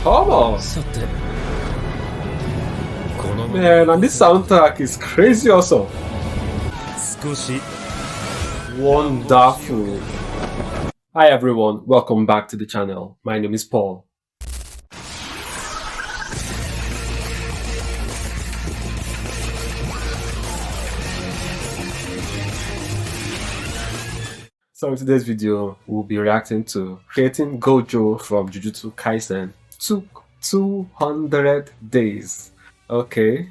Come on! Man, and this soundtrack is crazy also. Wonderful. Hi everyone, welcome back to the channel. My name is Paul. So in today's video, we'll be reacting to creating GOJO from Jujutsu Kaisen. Took 200 days. Okay.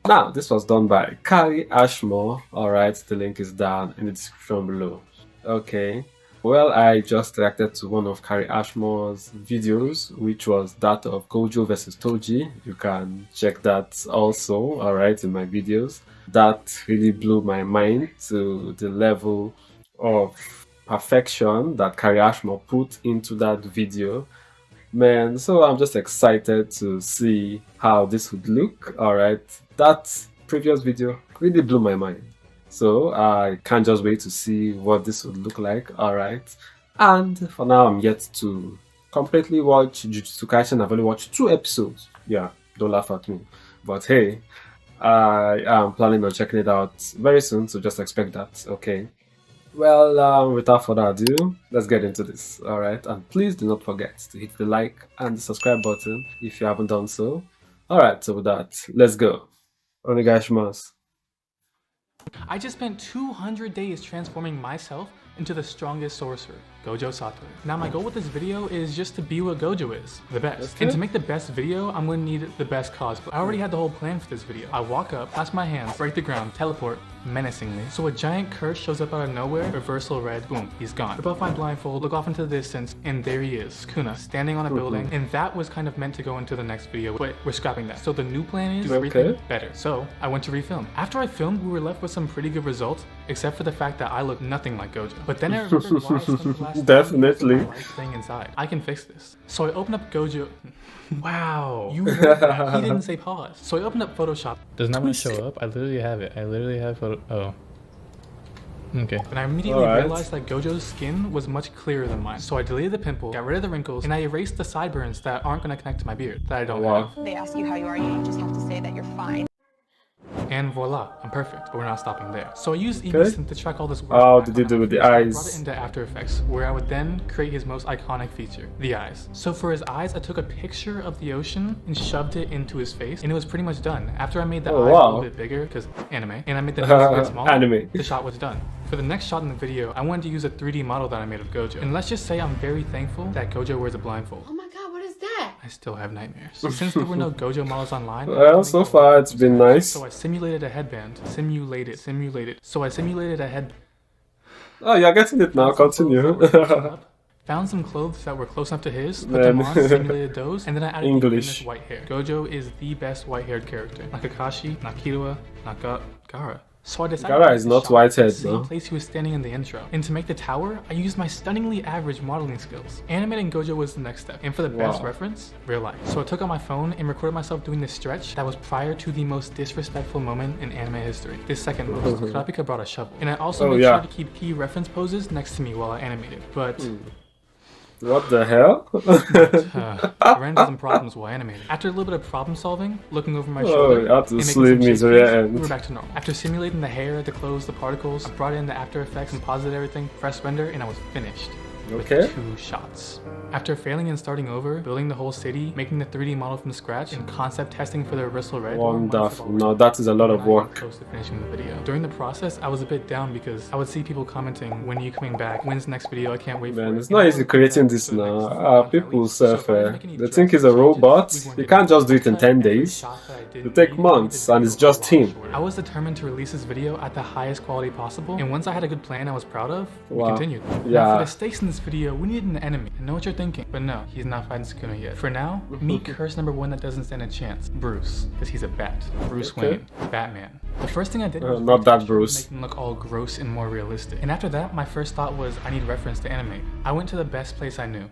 Now, this was done by Kari Ashmore. Alright, the link is down in the description below. Okay. Well, I just reacted to one of Kari Ashmore's videos, which was that of GOJO versus Toji. You can check that also, alright, in my videos. That really blew my mind to the level of perfection that Kari Ashmore put into that video. Man, so I'm just excited to see how this would look. Alright, that previous video really blew my mind. So I can't just wait to see what this would look like. Alright, and for now I'm yet to completely watch Jujutsu Kaisen. I've only watched 2 episodes. Yeah, don't laugh at me. But hey, I am planning on checking it out very soon, so just expect that, okay? Well, without further ado, let's get into this, alright? And please do not forget to hit the like and the subscribe button if you haven't done so. Alright, so with that, let's go. Onegaishimasu. I just spent 200 days transforming myself into the strongest sorcerer, GOJO Satoru. Now my goal with this video is just to be what GOJO is, the best. And to make the best video, I'm going to need the best cosplay. I already had the whole plan for this video. I walk up, clasp my hands, break the ground, teleport, menacingly. So a giant curse shows up out of nowhere, reversal red, boom, he's gone. Rip off my blindfold, look off into the distance, and there he is, Kuna, standing on a building. And that was kind of meant to go into the next video, but we're scrapping that. So the new plan is everything better. So I went to refilm. After I filmed, we were left with some pretty good results, except for the fact that I look nothing like GOJO. But then I remembered why I spent the last Definitely thing inside. I can fix this. So I opened up GOJO. Wow, you heard that. He didn't say pause. So I opened up Photoshop. Does not want to show up? I literally have it. I literally have photo. Oh. Okay. And I immediately realized that GOJO's skin was much clearer than mine. So I deleted the pimple, got rid of the wrinkles, and I erased the sideburns that aren't going to connect to my beard, that I don't have. They ask you how you are, you just have to say that you're fine. And voila, I'm perfect, but we're not stopping there. So I used Eevee to track all this work. Oh, did you do with the eyes? I brought it into After Effects, where I would then create his most iconic feature, the eyes. So for his eyes, I took a picture of the ocean and shoved it into his face, and it was pretty much done. After I made the eyes a little bit bigger, because anime, and I made the nose a bit smaller, anime. The shot was done. For the next shot in the video, I wanted to use a 3D model that I made of GOJO. And let's just say I'm very thankful that GOJO wears a blindfold. Oh my god, what is that? I still have nightmares. Since there were no GOJO models online, well, so far it's been nice. So I simulated a headband. Simulated. So I simulated a head. Oh, you're getting it now. Continue. Found some clothes that were close enough to his, put them on, simulated those, and then I added English white hair. GOJO is the best white-haired character. Not Kakashi, not Killua, not Gaara. So I decided Gaara is not white-haired, though. The place he was standing in the intro. And to make the tower, I used my stunningly average modeling skills. Animating GOJO was the next step. And for the best reference, real life. So I took out my phone and recorded myself doing this stretch that was prior to the most disrespectful moment in anime history. This second most. Kurapika brought a shovel. And I also made sure to keep key reference poses next to me while I animated. But what the hell? I ran into some problems while animating. After a little bit of problem solving, looking over my shoulder, we were back to normal. After simulating the hair, the clothes, the particles, I brought in the After Effects, composited everything, pressed render, and I was finished. With 2 shots. After failing and starting over, building the whole city, making the 3D model from scratch, and concept testing for the reversal red. Wonderful. No, that is a lot of work. Close to finishing the video. During the process, I was a bit down because I would see people commenting, "When are you coming back? When's the next video? I can't wait for it." Man, it's not easy creating this now. People surfer. They think he's a robot. You can't just do it in 10 days. It take months, and it's just him. I was determined to release this video at the highest quality possible, and once I had a good plan I was proud of, we continued. Now for the stakes in this video, we needed an enemy. I know what you're thinking, but no, he's not fighting Sukuna yet. For now, meet curse number 1 that doesn't stand a chance, Bruce, because he's a bat. Bruce Wayne, Batman. The first thing I did was not that Bruce. Make him look all gross and more realistic. And after that, my first thought was I need reference to animate. I went to the best place I knew.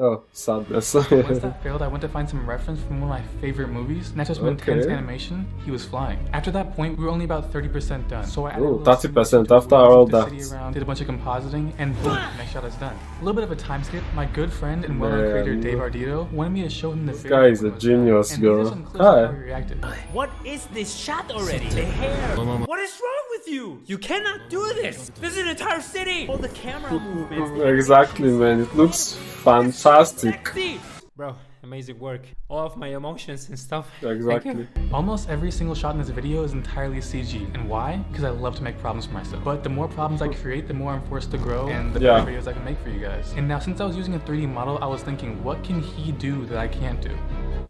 Oh, sadness. Once that failed, I went to find some reference from one of my favorite movies, and after some intense animation, he was flying. After that point, we were only about 30% done. So I added a little 30% after all the that. city around, did a bunch of compositing, and boom, next shot is done. A little bit of a time skip. My good friend and well-known creator Dave Ardito wanted me to show him the video. Guy is a genius, and these are girl. some clips of how he reacted. What is this shot already? The hair. What is wrong with you? You cannot do this. This is an entire city. All the camera movements. Exactly, man. It looks fantastic. Sexy. Bro, amazing work. All of my emotions and stuff. Exactly. Almost every single shot in this video is entirely CG. And why? Because I love to make problems for myself. But the more problems I create, the more I'm forced to grow and the better videos I can make for you guys. And now since I was using a 3D model, I was thinking, what can he do that I can't do?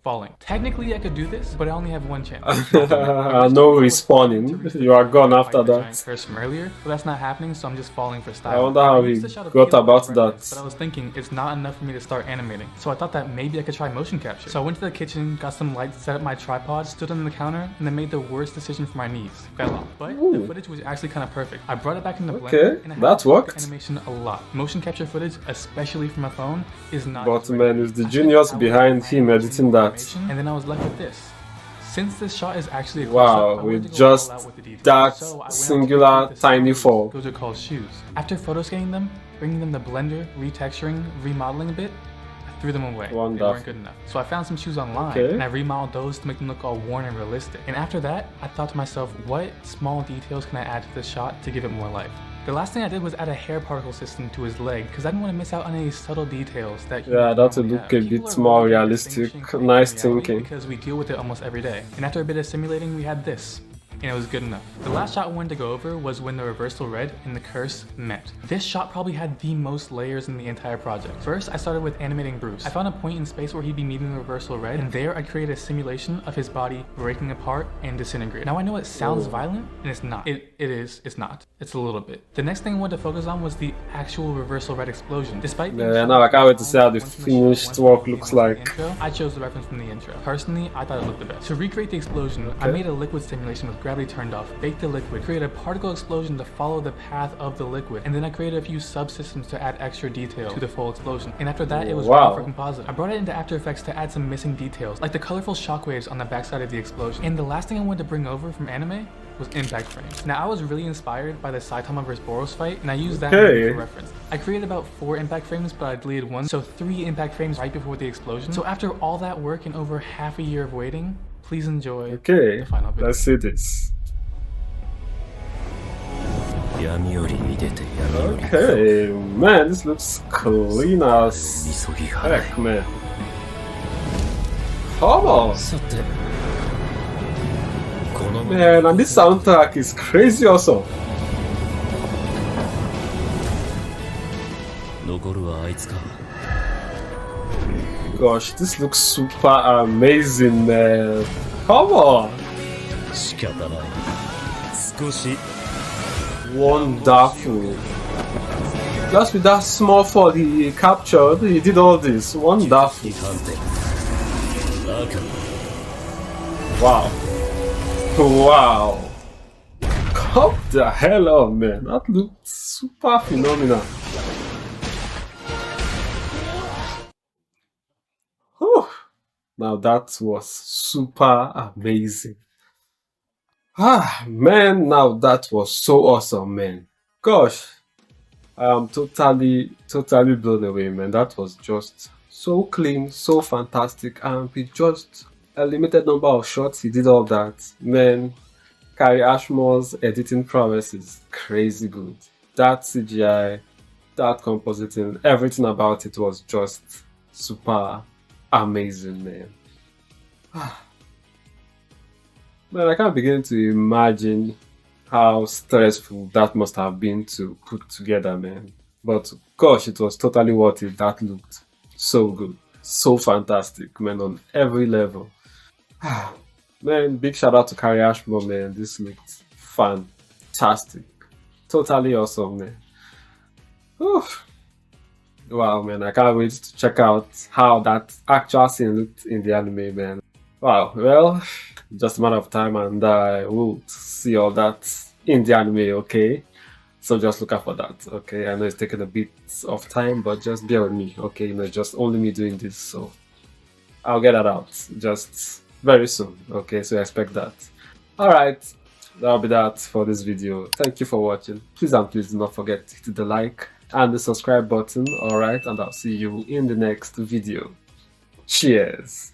Falling. Technically I could do this, but I only have one chance. No respawning. You are gone after that. Curse from earlier, but that's not happening, so I'm just falling for style. I wonder how he got about that. But I was thinking it's not enough for me to start animating, so I thought that maybe I could try motion capture. So I went to the kitchen, got some lights, set up my tripod, stood on the counter, and then made the worst decision for my knees. Fell off. But the footage was actually kind of perfect. I brought it back into Blender, and I that worked. The animation a lot. Motion capture footage, especially from a phone, is not. But man, it's the genius behind him editing that. And then I was left with this. Since this shot is actually a wow, with just that singular tiny fall. Those are called shoes. After photoscanning them, bringing them to Blender, retexturing, remodeling a bit, I threw them away. Wonderful. They weren't good enough. So I found some shoes online, and I remodeled those to make them look all worn and realistic. And after that, I thought to myself, what small details can I add to this shot to give it more life? The last thing I did was add a hair particle system to his leg because I didn't want to miss out on any subtle details that that would look a bit more realistic. Nice thinking. Because we deal with it almost every day. And after a bit of simulating, we had this. And it was good enough. The last shot I wanted to go over was when the reversal red and the curse met. This shot probably had the most layers in the entire project. First, I started with animating Bruce. I found a point in space where he'd be meeting the reversal red, and there I created a simulation of his body breaking apart and disintegrating. Now I know it sounds violent, and it's not. It's not. It's a little bit. The next thing I wanted to focus on was the actual reversal red explosion. Despite now I can't wait to see how the finished work looks like. Intro, I chose the reference from the intro. Personally, I thought it looked the best. To recreate the explosion, I made a liquid simulation with gravity turned off, baked the liquid, created a particle explosion to follow the path of the liquid, and then I created a few subsystems to add extra detail to the full explosion. And after that, it was ready for composite. I brought it into After Effects to add some missing details, like the colorful shockwaves on the backside of the explosion. And the last thing I wanted to bring over from anime was impact frames. Now I was really inspired by the Saitama vs Boros fight, and I used that for reference. I created about 4 impact frames, but I deleted 1, so 3 impact frames right before the explosion. So after all that work and over half a year of waiting, please enjoy the final video. Let's see this. Okay, man, this looks clean as heck, man. Come on! Man, and this soundtrack is crazy also. Gosh, this looks super amazing, man. Come on! Wonderful. Just with that small fall he captured, he did all this. Wonderful. Wow. Wow. Come the hell on, man. That looked super phenomenal. Whew. Now that was super amazing. Ah, man, now that was so awesome, man. Gosh, I am totally blown away, man. That was just so clean, so fantastic, and with just a limited number of shots, he did all that. Man, Kari Ashmore's editing prowess is crazy good. That CGI, that compositing, everything about it was just super amazing, man. Man, I can't begin to imagine how stressful that must have been to put together, man. But gosh, it was totally worth it. That looked so good, so fantastic, man, on every level. Man, big shout out to Kari Ashmore, man. This looked fantastic, totally awesome, man. Whew. Wow, man, I can't wait to check out how that actual scene looked in the anime, man. Wow, well, just a matter of time and I will see all that in the anime, okay? So just look out for that, okay? I know it's taking a bit of time, but just bear with me, okay? You know, it's just only me doing this, so I'll get that out just very soon, okay? So expect that. Alright, that'll be that for this video. Thank you for watching. Please and please do not forget to hit the like and the subscribe button, alright? And I'll see you in the next video. Cheers!